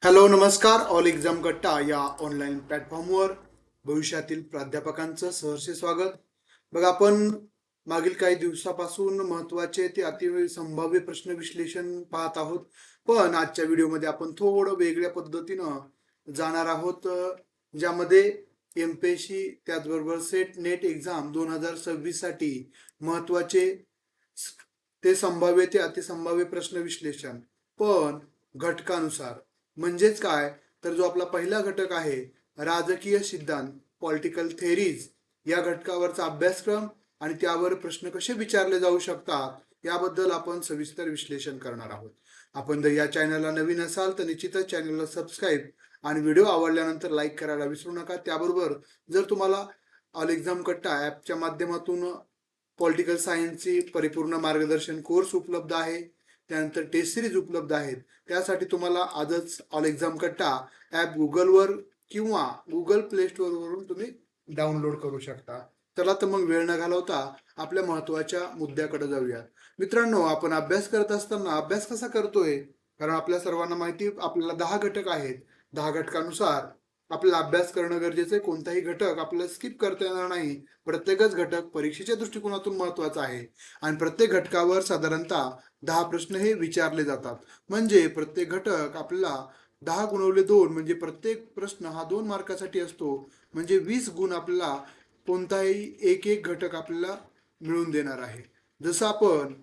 Hello नमस्कार. All exam कट्टा या ऑनलाईन प्लॅटफॉर्मवर भविष्यातील प्राध्यापकांचं सहर्ष स्वागत. बघा, आपण मागील काही दिवसापासून महत्त्वाचे ते अति संभाव्य प्रश्न विश्लेषण पाहत आहोत. पण आजच्या व्हिडिओमध्ये आपण थोडं वेगळ्या पद्धतीनं जाणार आहोत, ज्यामध्ये एमपीएससी त्याचबरोबर सेट नेट एक्झाम 2026 साठी महत्त्वाचे ते संभाव्य ते अतिसंभाव्य प्रश्न विश्लेषण, पण घटकानुसार. म्हणजेच काय, तर जो आपला पहिला घटक आहे राजकीय सिद्धांत, पॉलिटिकल थेरीज, या घटकावरचा अभ्यासक्रम आणि त्यावर प्रश्न कसे विचारले जाऊ शकतात याबद्दल आपण सविस्तर विश्लेषण करणार आहोत. आपण जर या चॅनलला नवीन असाल तर निश्चितच चॅनलला सबस्क्राईब आणि व्हिडिओ आवडल्यानंतर लाईक करायला विसरू नका. त्याबरोबर जर तुम्हाला ऑल एक्झाम कट्टा ॲपच्या माध्यमातून पॉलिटिकल सायन्सची परिपूर्ण मार्गदर्शन कोर्स उपलब्ध आहे, त्यानंतर टेस्ट सिरीज उपलब्ध आहेत, त्यासाठी तुम्हाला आजच ऑल एक्झाम कट्टा ॲप गुगलवर किंवा गुगल प्ले स्टोअरवरून तुम्ही डाउनलोड करू शकता. चला तर मग वेळ न घालवता आपल्या महत्त्वाच्या मुद्द्याकडे जाऊया. मित्रांनो, आपण अभ्यास करत असताना अभ्यास कसा करतोय, कारण आपल्या सर्वांना माहिती आपल्याला 10 घटक आहेत. 10 घटकानुसार आपल्याला अभ्यास करणं गरजेचं आहे. कोणताही घटक आपल्याला स्किप करता येणार नाही. प्रत्येकच घटक परीक्षेच्या दृष्टिकोनातून महत्त्वाचा आहे आणि प्रत्येक घटकावर साधारणतः 10 प्रश्न हे विचारले जातात. म्हणजे प्रत्येक घटक आपल्याला 10 गुणवले 2 म्हणजे प्रत्येक प्रश्न हा 2 मार्कासाठी असतो. म्हणजे 20 गुण आपल्याला कोणताही एक एक घटक आपल्याला मिळून देणार आहे. जसं आपण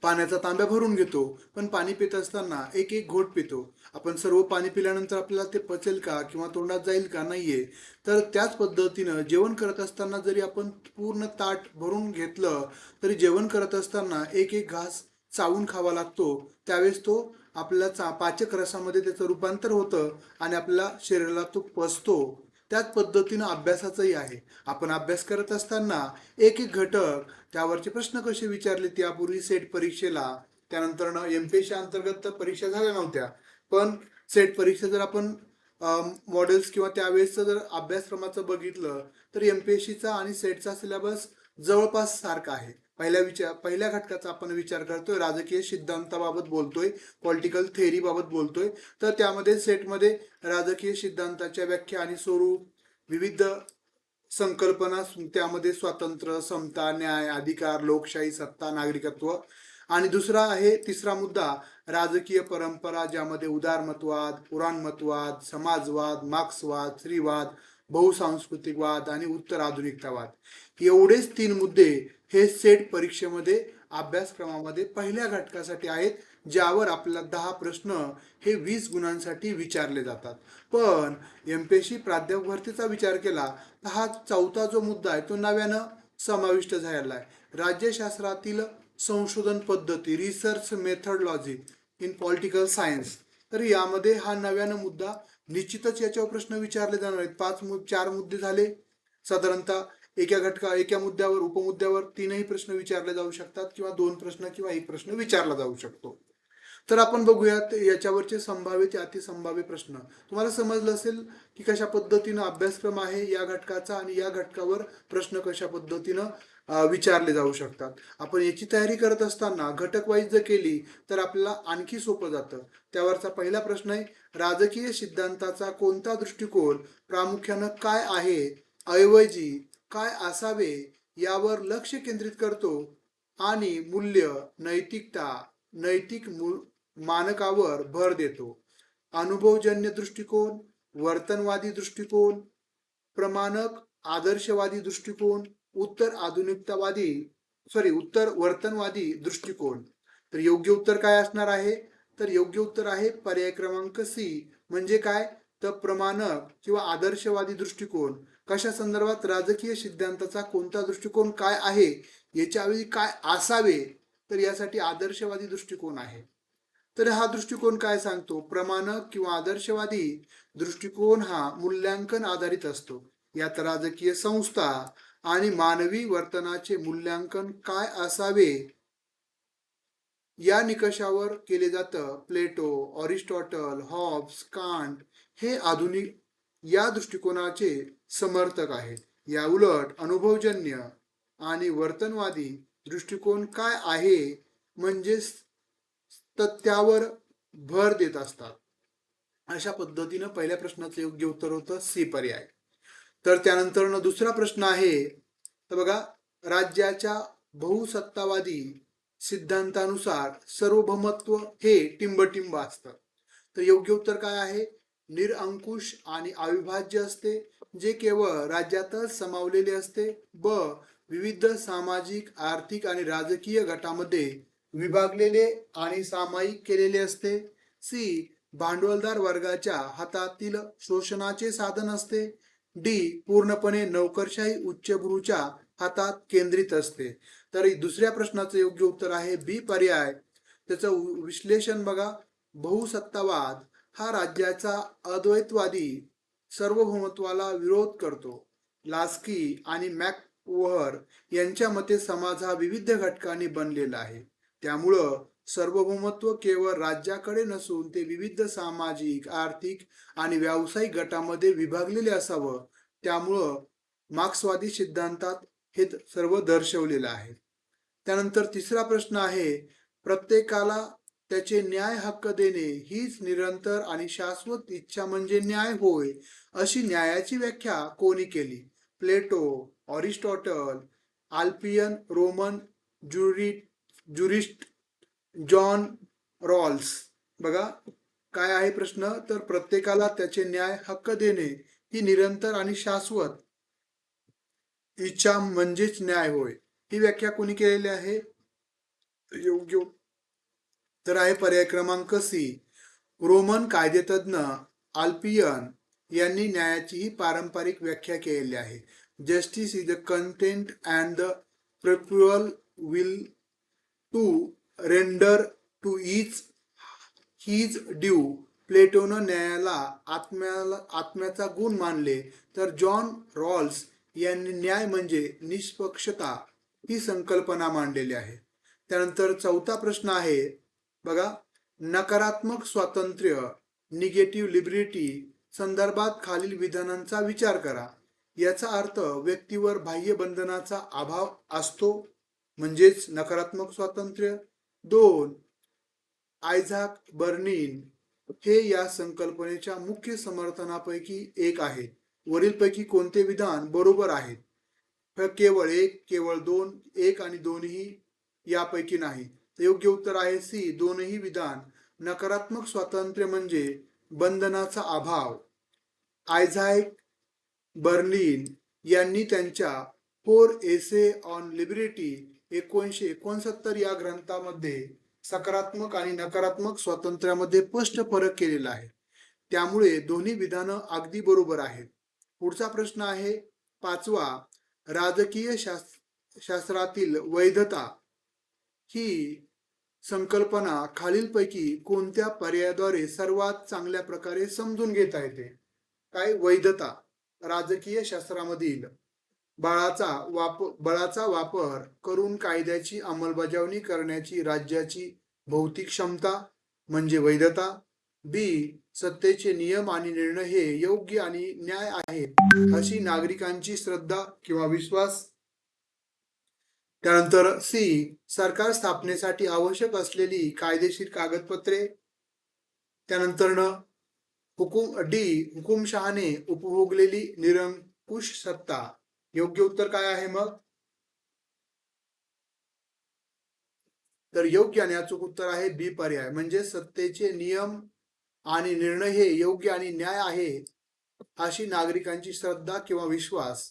पाण्याचा तांब्या भरून घेतो, पण पाणी पित असताना एक एक घोट पितो. आपण सर्व पाणी पिल्यानंतर आपल्याला ते पचेल का किंवा तोंडात जाईल का, नाहीये. तर त्याच पद्धतीनं जेवण करत असताना जरी आपण पूर्ण ताट भरून घेतलं तरी जेवण करत असताना एक एक घास चावून खावा लागतो. त्यावेळेस तो आपल्याला पाचक रसामध्ये त्याचं रूपांतर होतं आणि आपल्या शरीराला तो पचतो. त्याच पद्धतीनं अभ्यासाचंही आहे. आपण अभ्यास करत असताना एक एक घटक, त्यावरचे प्रश्न कसे विचारले त्यापूर्वी सेट परीक्षेला, त्यानंतर एमपीएससी अंतर्गत तर परीक्षा झाल्या नव्हत्या, पण सेट परीक्षा जर आपण मॉडेल्स किंवा त्यावेळेसचं जर अभ्यासक्रमाचं बघितलं तर एमपीएससीचा आणि सेटचा सिलेबस जवळपास सारखा आहे. पहिल्या घटकाचा आपण विचार करतोय, राजकीय सिद्धांताबाबत बोलतोय, पॉलिटिकल थेअरी बाबत बोलतोय. तर त्यामध्ये सेटमध्ये राजकीय सिद्धांताच्या व्याख्या आणि स्वरूप, विविध संकल्पना, त्यामध्ये स्वातंत्र्य, समता, न्याय, अधिकार, लोकशाही, सत्ता, नागरिकत्व. आणि दुसरा आहे तिसरा मुद्दा राजकीय परंपरा, ज्यामध्ये उदारमतवाद, पुराणमतवाद, समाजवाद, मार्क्सवाद, स्त्रीवाद, बहुसांस्कृतिकवाद आणि उत्तर आधुनिकतावाद. एवढेच 3 मुद्दे हे सेट परीक्षेमध्ये अभ्यासक्रमामध्ये पहिल्या घटकासाठी आहेत, ज्यावर आपल्याला 10 प्रश्न हे 20 गुणांसाठी विचारले जातात. पण एमपीएससी प्राध्यापक भरतीचा विचार केला तर हा चौथा जो मुद्दा आहे तो नव्यानं समाविष्ट झालेला आहे. राज्यशास्त्रातील संशोधन पद्धती, research methodology in political science. तर यामध्ये हा नव्यानं मुद्दा निश्चितच याच्यावर प्रश्न विचारले जाणार आहेत. 4 मुद्दे झाले. साधारणतः एका मुद्द्यावर, उपमुद्द्यावर 3ही प्रश्न विचारले जाऊ शकतात किंवा 2 प्रश्न किंवा 1 प्रश्न विचारला जाऊ शकतो. तर आपण बघूयात याच्यावरचे संभाव्य ते अतिसंभाव्य प्रश्न. तुम्हाला समजलं असेल की कशा पद्धतीनं अभ्यासक्रम आहे या घटकाचा आणि या घटकावर प्रश्न कशा पद्धतीनं विचारले जाऊ शकतात. आपण याची तयारी करत असताना घटक वाईज जर केली तर आपल्याला आणखी सोपं जातं. त्यावरचा पहिला प्रश्न आहे, राजकीय सिद्धांताचा कोणता दृष्टिकोन प्रामुख्यानं काय आहे ऐवजी काय असावे यावर लक्ष केंद्रित करतो आणि मूल्य, नैतिकता, नैतिक मानकावर भर देतो. अनुभवजन्य दृष्टिकोन, वर्तनवादी दृष्टिकोन, प्रमाणक आदर्शवादी दृष्टिकोन, उत्तर वर्तनवादी दृष्टिकोन. तर योग्य उत्तर काय असणार आहे, तर योग्य उत्तर आहे पर्याय क्रमांक सी. म्हणजे काय, तर प्रमाणक किंवा आदर्शवादी दृष्टिकोन. कशा संदर्भात, राजकीय सिद्धांताचा कोणता दृष्टिकोन काय आहे याच्यावेळी काय असावे, तर यासाठी आदर्शवादी दृष्टिकोन आहे. तर हा दृष्टिकोन काय सांगतो, प्रमाणक किंवा आदर्शवादी दृष्टिकोन हा मूल्यांकन आधारित असतो. यात राजकीय संस्था आणि मानवी वर्तनाचे मूल्यांकन काय असावे या निकषावर केले जातं. प्लेटो, अरिस्टॉटल, हॉब्स, कांट हे आधुनिक या दृष्टिकोनाचे समर्थक आहेत. या उलट अनुभवजन्य आणि वर्तनवादी दृष्टिकोन काय आहे म्हणजे त्यावर भर देत असतात. अशा पद्धतीनं पहिल्या प्रश्नाचं योग्य उत्तर होतं सी पर्याय. तर त्यानंतर दुसरा प्रश्न आहे, तर बघा, राज्याच्या बहुसत्तावादी सिद्धांतानुसार सार्वभौमत्व हे टिंबटिंब असतं. तर योग्य उत्तर काय आहे? निरंकुश आणि अविभाज्य असते, जे केवळ राज्यातच समावलेले असते. ब. विविध सामाजिक, आर्थिक आणि राजकीय गटामध्ये विभागलेले आणि सामायिक केलेले असते. सी. भांडवलदार वर्गाच्या हातातील शोषणाचे साधन असते. डी. पूर्णपणे नोकरशाही उच्चभ्रूच्या हातात केंद्रित असते. तर दुसऱ्या प्रश्नाचं योग्य उत्तर आहे बी पर्याय. त्याचं विश्लेषण बघा. बहुसत्तावाद हा राज्याचा अद्वैतवादी सार्वभौमत्वाला विरोध करतो. लास्की आणि मॅकओव्हर यांच्या मते समाज हा विविध घटकांनी बनलेला आहे. त्यामुळं सार्वभौमत्व केवळ राज्याकडे नसून ते विविध सामाजिक, आर्थिक आणि व्यावसायिक गटामध्ये विभागलेले असावं. त्यामुळं मार्क्सवादी सिद्धांतात हे सर्व दर्शवलेलं आहे. त्यानंतर तिसरा प्रश्न आहे, प्रत्येकाला त्याचे न्याय हक्क देणे हीच निरंतर आणि शाश्वत इच्छा म्हणजे न्याय होय, अशी न्यायाची व्याख्या कोणी केली? Plato, Aristotle, Ulpian Roman jurist, John Rawls. बघा काय आहे प्रश्न, तर प्रत्येकाला त्याचे न्याय हक्क देणे ही निरंतर आणि शाश्वत इच्छा म्हणजेच न्याय होय, ही व्याख्या कोणी केलेली आहे? योग्य तर आहे पर्याय क्रमांक सी, रोमन कायदेतज्ञ अल्पियन यांनी न्यायाची ही पारंपरिक व्याख्या केलेली आहे. Justice is the content and the people will to render to each his due. प्लेटोनं न्यायाला आत्म्याचा गुण मानले, तर जॉन रॉल्स यांनी न्याय म्हणजे निष्पक्षता ही संकल्पना मांडलेली आहे. त्यानंतर चौथा प्रश्न आहे बघा, नकारात्मक स्वातंत्र्य निगेटिव्ह लिबर्टी संदर्भात खालील विधानांचा विचार करा. याचा अर्थ व्यक्तीवर बाह्य बंधनाचा अभाव असतो, म्हणजेच नकारात्मक स्वातंत्र्य. 2. आयझॅक बर्निन हे या संकल्पनेच्या मुख्य समर्थनापैकी एक आहेत. वरीलपैकी कोणते विधान बरोबर आहेत? केवळ एक, केवळ दोन, एक आणि दोन्ही यापैकी नाही. योग्य उत्तर आहे सी, दोनही विधान. नकारात्मक स्वातंत्र्य म्हणजे बंधनाचा अभाव. आयझॅक बर्लिन यांनी त्यांच्या 4 एसे ऑन लिबर्टी 1969 या ग्रंथामध्ये सकारात्मक आणि नकारात्मक स्वातंत्र्यामध्ये स्पष्ट फरक केलेला आहे. त्यामुळे दोन्ही विधानं अगदी बरोबर आहेत. पुढचा प्रश्न आहे 5वा, राजकीय शास्त्रातील वैधता ही संकल्पना खालीलपैकी कोणत्या पर्यायाद्वारे सर्वात चांगल्या प्रकारे समजून घेता येते? काय? वैधता राजकीय शास्त्रामधील बळाचा वापर करून कायद्याची अंमलबजावणी करण्याची राज्याची भौतिक क्षमता म्हणजे वैधता. बी. सत्तेचे नियम आणि निर्णय हे योग्य आणि न्याय आहेत अशी नागरिकांची श्रद्धा किंवा विश्वास. त्यानंतर सी. सरकार स्थापनेसाठी आवश्यक असलेली कायदेशीर कागदपत्रे. त्यानंतर हुकुमशहाने उपभोगलेली निरंकुश सत्ता. योग्य उत्तर काय आहे मग? तर योग्य आणि अचूक उत्तर आहे बी पर्याय, म्हणजे सत्तेचे नियम आणि निर्णय हे योग्य आणि न्याय आहे अशी नागरिकांची श्रद्धा किंवा विश्वास.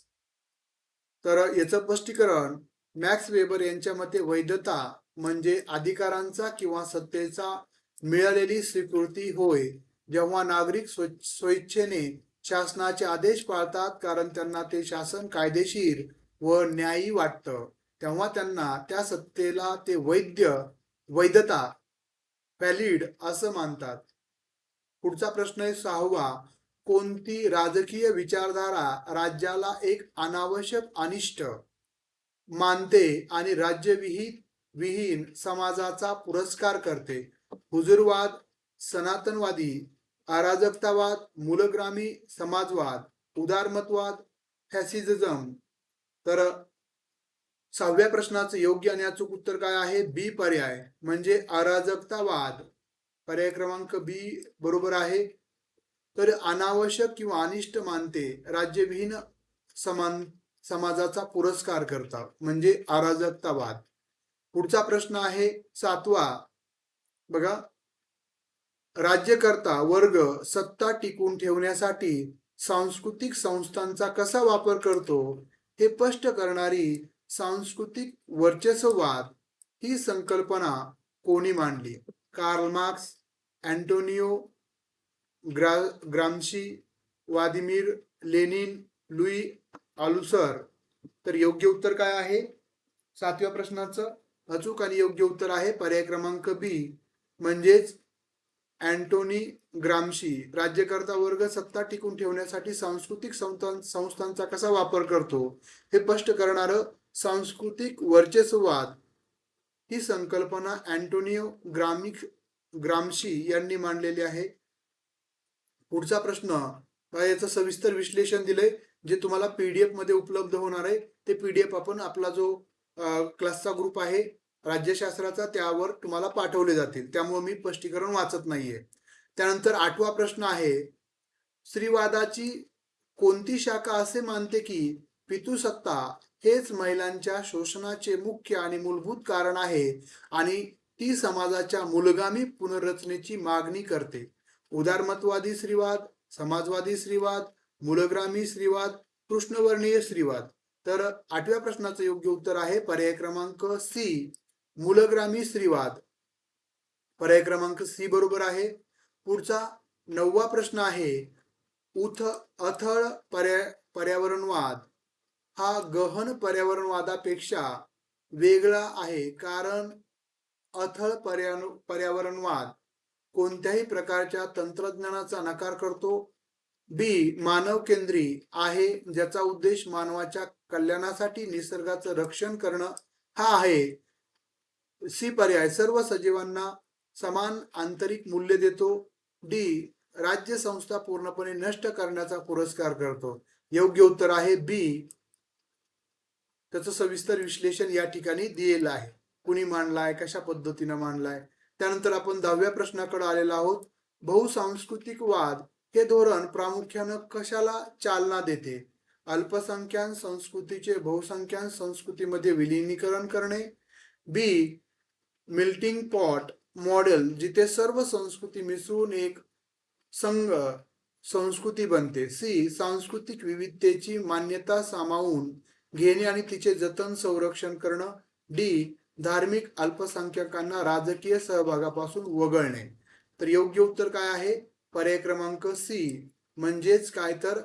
तर याचं स्पष्टीकरण मॅक्स वेबर यांच्या मते वैधता म्हणजे अधिकारांचा किंवा सत्तेचा मिळालेली स्वीकृती होय, जेव्हा नागरिक स्वेच्छेने शासनाचे आदेश पाळतात कारण त्यांना ते शासन कायदेशीर व न्यायी वाटतं, तेव्हा त्यांना त्या सत्तेला ते वैधता व्हॅलिड असं मानतात. पुढचा प्रश्न आहे 6वा, कोणती राजकीय विचारधारा राज्याला एक अनावश्यक अनिष्ट मानते आणि राज्यविहीन समाजाचा पुरस्कार करते? हुजूरवाद, सनातनवादी, अराजकतावाद, मूलग्रामी समाजवाद, उदारमतवाद, फॅसिझम. तर 6व्या प्रश्नाचं योग्य आणि अचूक उत्तर काय आहे? बी पर्याय, म्हणजे अराजकतावाद. पर्याय क्रमांक बी बरोबर आहे. तर अनावश्यक किंवा अनिष्ट मानते राज्यविहीन समान समाजाचा पुरस्कार करतात म्हणजे अराजकतावाद. पुढचा प्रश्न आहे 7वा. बघा, राज्यकर्ता वर्ग सत्ता टिकवून ठेवण्यासाठी सांस्कृतिक संस्थांचा कसा वापर करतो हे स्पष्ट करणारी सांस्कृतिक वर्चस्ववाद ही संकल्पना कोणी मांडली? Karl Marx, Antonio Gramsci, Vladimir Lenin, Louis Althusser. तर योग्य उत्तर काय आहे 7व्या प्रश्नाचं? अचूक आणि योग्य उत्तर आहे पर्याय क्रमांक बी म्हणजेच अँटोनी ग्राम्शी. राज्यकर्ता वर्ग सत्ता टिकून ठेवण्यासाठी सांस्कृतिक संस्थांचा कसा वापर करतो हे स्पष्ट करणारं सांस्कृतिक वर्चस्ववाद ही संकल्पना अँटोनियो ग्राम्शी यांनी मांडलेली आहे. पुढचा प्रश्न, याचं सविस्तर विश्लेषण दिलंय जे तुम्हाला पीडीएफ मध्ये उपलब्ध होणार आहे. ते पीडीएफ आपण आपला जो क्लासचा ग्रुप आहे राज्यशास्त्राचा त्यावर तुम्हाला पाठवले जातील, त्यामुळे मी स्पष्टीकरण वाचत नाहीये. त्यानंतर 8वा प्रश्न आहे, स्त्रीवादाची कोणती शाखा असे मानते की पितृसत्ता हेच महिलांच्या शोषणाचे मुख्य आणि मूलभूत कारण आहे आणि ती समाजाच्या मूलगामी पुनर्रचनेची मागणी करते? उदारमतवादी स्त्रीवाद, समाजवादी स्त्रीवाद, मूलग्रामी स्त्रीवाद, कृष्णवर्णीय स्त्रीवाद. तर 8व्या प्रश्नाचं योग्य उत्तर आहे पर्याय क्रमांक सी, मूलग्रामी स्त्रीवाद. पर्याय क्रमांक सी बरोबर आहे. पुढचा 9वा प्रश्न आहे, अथळ पर्यावरणवाद हा गहन पर्यावरणवादापेक्षा वेगळा आहे कारण अथळ पर्यावरणवाद कोणत्याही प्रकारच्या तंत्रज्ञानाचा नकार करतो. बी, मानव केंद्री आहे ज्याचा उद्देश मानवाच्या कल्याणासाठी निसर्गाचं रक्षण करणं हा आहे. सी पर्याय सर्व सजीवांना समान आंतरिक मूल्य देतो. डी, राज्य संस्था पूर्णपणे नष्ट करण्याचा पुरस्कार करतो. योग्य उत्तर आहे बी. त्याचं सविस्तर विश्लेषण या ठिकाणी दिलेलं आहे, कुणी मांडलाय, कशा पद्धतीने मांडलाय. त्यानंतर आपण 10व्या प्रश्नाकडे आलेलो आहोत. बहुसांस्कृतिकवाद हे धोरण प्रामुख्याने कशाला चालना देते? अल्पसंख्याक संस्कृतीचे बहुसंख्याक संस्कृतीमध्ये विलीनीकरण करणे. बी, मेल्टिंग पॉट मॉडेल जिथे सर्व संस्कृती मिसळून एक संघ संस्कृती बनते. सी, सांस्कृतिक विविधतेची मान्यता सामावून घेणे आणि तिचे जतन संरक्षण करणं. डी, धार्मिक अल्पसंख्याकांना राजकीय सहभागापासून वगळणे. तर योग्य उत्तर काय आहे पर्याय क्रमांक सी, म्हणजेच काय तर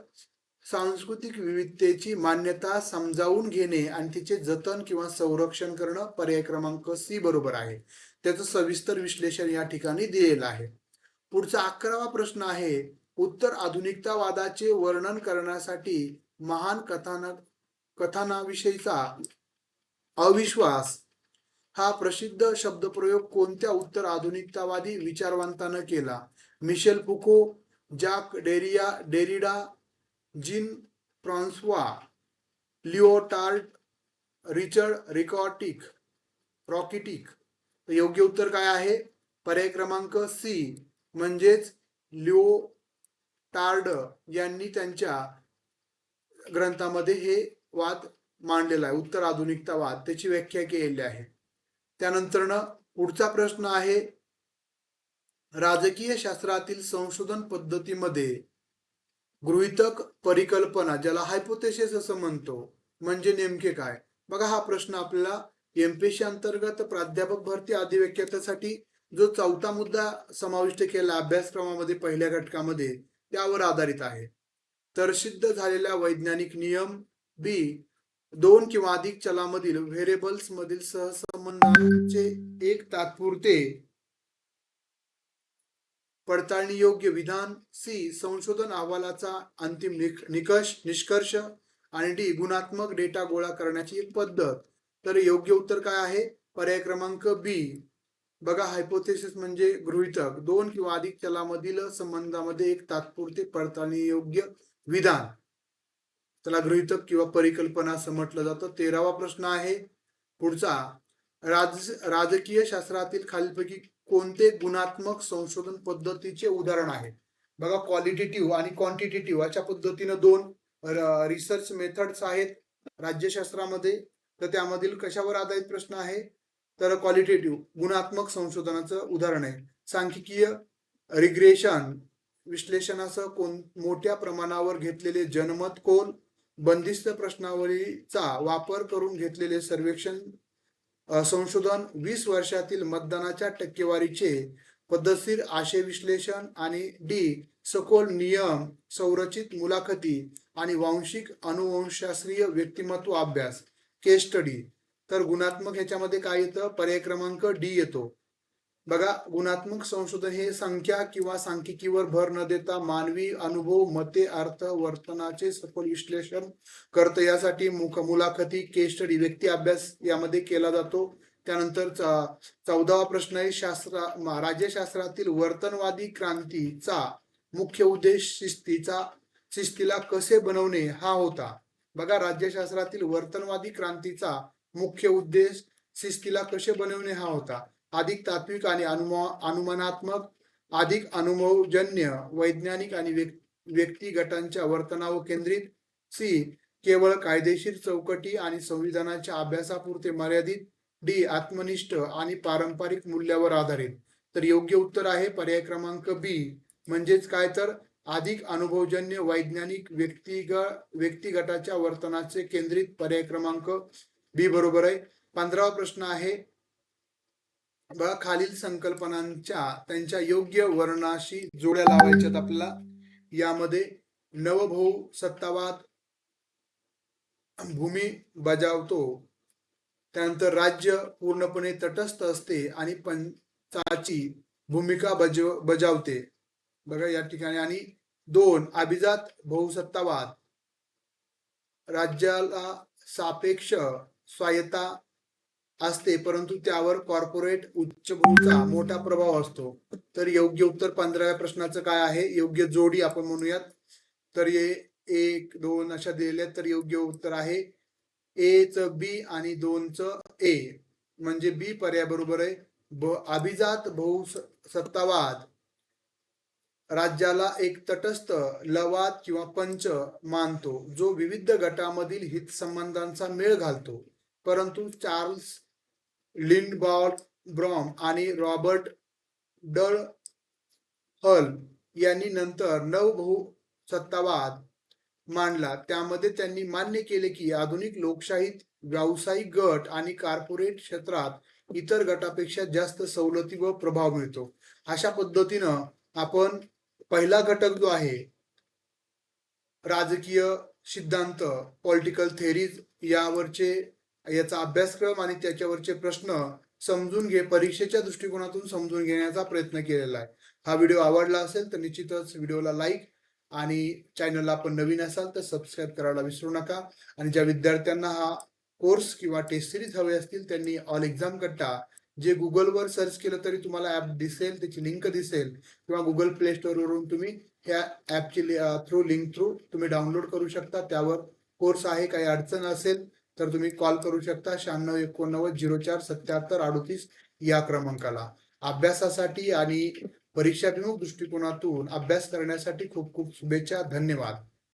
सांस्कृतिक विविधतेची मान्यता समजावून घेणे आणि तिचे जतन किंवा संरक्षण करणं. पर्याय क्रमांक सी बरोबर आहे. त्याचं सविस्तर विश्लेषण या ठिकाणी दिलेलं आहे. पुढचा 11वा प्रश्न आहे, उत्तर आधुनिकतावादाचे वर्णन करण्यासाठी महान कथानाविषयीचा अविश्वास हा प्रसिद्ध शब्दप्रयोग कोणत्या उत्तर आधुनिकतावादी विचारवंतानं केला? मिशेल फुको, जाक डेरिडा, जीन फ्रान्सवा लिओटार्ड, रिचर्ड रॉकिटिक. योग्य उत्तर काय आहे पर्याय क्रमांक सी, म्हणजेच लिओटार्ड यांनी त्यांच्या ग्रंथामध्ये हे वाद मांडलेला आहे, उत्तर आधुनिकतावाद त्याची व्याख्या केलेली आहे. त्यानंतर पुढचा प्रश्न आहे, राजकीय शास्त्रातील संशोधन पद्धतीमध्ये गृहीतक परिकल्पना ज्याला हायपोथेसिस असं म्हणतो म्हणजे नेमके काय? बघा, हा प्रश्न आपल्याला एमपीएससी अंतर्गत प्राध्यापक भरती अधिव्याख्यासाठी जो 4था मुद्दा समाविष्ट केला अभ्यासक्रमामध्ये पहिल्या घटकामध्ये त्यावर आधारित आहे. तर सिद्ध झालेल्या वैज्ञानिक नियम. बी, 2 किंवा अधिक चलामधील व्हेरिएबल्स मधील सहसंबंधांचे एक तात्पुरते पडताळणी योग्य विधान. सी, संशोधन अहवालाचा अंतिम निष्कर्ष. आणि डी, गुणात्मक डेटा गोळा करण्याची एक पद्धत. तर योग्य उत्तर काय आहे पर्याय क्रमांक बी. बघा, हायपोथेसिस म्हणजे गृहीतक, 2 किंवा अधिक चलामधील संबंधामध्ये एक तात्पुरते पडताळणी योग्य विधान, त्याला गृहीतक किंवा परिकल्पना असं म्हटलं जातं. 13वा प्रश्न आहे पुढचा, राजकीय शास्त्रातील खालीलपैकी कोणते गुणात्मक संशोधन पद्धतीचे उदाहरण आहे? बघा क्वालिटेटिव्ह आणि क्वांटिटेटिव्ह अशा पद्धतीनं दोन रिसर्च मेथड्स आहेत राज्यशास्त्रामध्ये. तर त्यामधील कशावर आधारित प्रश्न आहे, तर क्वालिटेटिव्ह गुणात्मक संशोधनाचं उदाहरण आहे. सांख्यिकीय रिग्रेशन विश्लेषणासह मोठ्या प्रमाणावर घेतलेले जनमत कोल, बंदिस्त प्रश्नावलीचा वापर करून घेतलेले सर्वेक्षण संशोधन, 20 वर्षातील मतदानाच्या टक्केवारीचे पद्धतशीर आशय विश्लेषण, आणि डी सखोल नियम संरचित मुलाखती आणि वांशिक अनुवंशशास्त्रीय व्यक्तिमत्व अभ्यास केस स्टडी. तर गुणात्मक ह्याच्यामध्ये काय येतं, पर्याय क्रमांक डी येतो. बघा गुणात्मक संशोधन हे संख्या किंवा सांख्यिकीवर भर न देता मानवी अनुभव, मते, अर्थ, वर्तनाचे सखोल विश्लेषण करतं. यासाठी मुलाखती, केस स्टडी, व्यक्ती अभ्यास यामध्ये केला जातो. त्यानंतर 14वा प्रश्न आहे, राज्यशास्त्रातील वर्तनवादी क्रांतीचा मुख्य उद्देश शिस्तीला कसे बनवणे हा होता. बघा राज्यशास्त्रातील वर्तनवादी क्रांतीचा मुख्य उद्देश शिस्तीला कसे बनवणे हा होता. अधिक तात्विक आणि अनुमानात्मक, अधिक अनुभवजन्य, वैज्ञानिक आणि व्यक्ती गटांच्या वर्तनावर केंद्रित, सी केवळ कायदेशीर चौकटी आणि संविधानाच्या अभ्यासापुरते मर्यादित, डी आत्मनिष्ठ आणि पारंपरिक मूल्यावर आधारित. तर योग्य उत्तर आहे पर्याय क्रमांक बी, म्हणजेच काय तर अधिक अनुभवजन्य, वैज्ञानिक, व्यक्ती गटाच्या वर्तनाचे केंद्रित, पर्याय क्रमांक बी बरोबर आहे. 15वा प्रश्न आहे, बघा खालील संकल्पनांच्या त्यांच्या योग्य वर्णाशी जोड्या लावायच्यात आपल्याला. यामध्ये नवभोव सत्तावाद भूमी बजावतो, त्यानंतर राज्य पूर्णपणे तटस्थ असते आणि पंचाची भूमिका बजावते. बघा या ठिकाणी. आणि 2 अभिजात बहुसत्तावाद, राज्याला सापेक्ष स्वायत्ता असते परंतु त्यावर कॉर्पोरेट उच्चभ्रूचा मोठा प्रभाव असतो. तर योग्य उत्तर 15व्या प्रश्नाचं काय आहे, योग्य जोडी आपण म्हणूयात. तर हे 1 2 अशा दिलेल्या. तर योग्य उत्तर आहे ए च बी आणि 2 च ए, म्हणजे बी पर्याय बरोबर आहे. अभिजात बहुसत्तावाद राज्याला एक तटस्थ लवाद किंवा पंच मानतो जो विविध गटामधील हितसंबंधांचा मेळ घालतो, परंतु चार्ल्स लिंडब्रॉम आणि रॉबर्ट डल हल यांनी नंतर नवभोसत्तावाद मांडला. त्यामध्ये त्यांनी मान्य केले की आधुनिक लोकशाहीत व्यावसायिक गट आणि कॉर्पोरेट क्षेत्रात इतर गटापेक्षा जास्त सवलती व प्रभाव मिळतो. अशा पद्धतीनं आपण पहिला घटक जो आहे राजकीय सिद्धांत, पॉलिटिकल थेरीज, याचा अभ्यासक्रम आणि त्याच्यावरचे प्रश्न समजून परीक्षेच्या दृष्टिकोनातून समजून घेण्याचा प्रयत्न केलेला आहे. हा व्हिडिओ आवडला असेल तर निश्चितच व्हिडिओला लाईक, आणि चॅनलला आपण नवीन असाल तर सबस्क्राईब करायला विसरू नका. आणि ज्या विद्यार्थ्यांना हा कोर्स किंवा टेस्ट सिरीज हवे असतील त्यांनी ऑल एक्झाम कट्टा, जे गुगलवर सर्च केलं तरी तुम्हाला ऍप दिसेल, त्याची लिंक दिसेल, किंवा गुगल प्ले स्टोर वरून तुम्ही ह्या ऍपची लिंक थ्रू तुम्ही डाउनलोड करू शकता. त्यावर कोर्स आहे. काही अडचण असेल तर तुम्ही कॉल करू शकता 9689047738 या क्रमांकाला. अभ्यासासाठी आणि परीक्षाभिमुख दृष्टिकोनातून अभ्यास करण्यासाठी खूप खूप शुभेच्छा. धन्यवाद.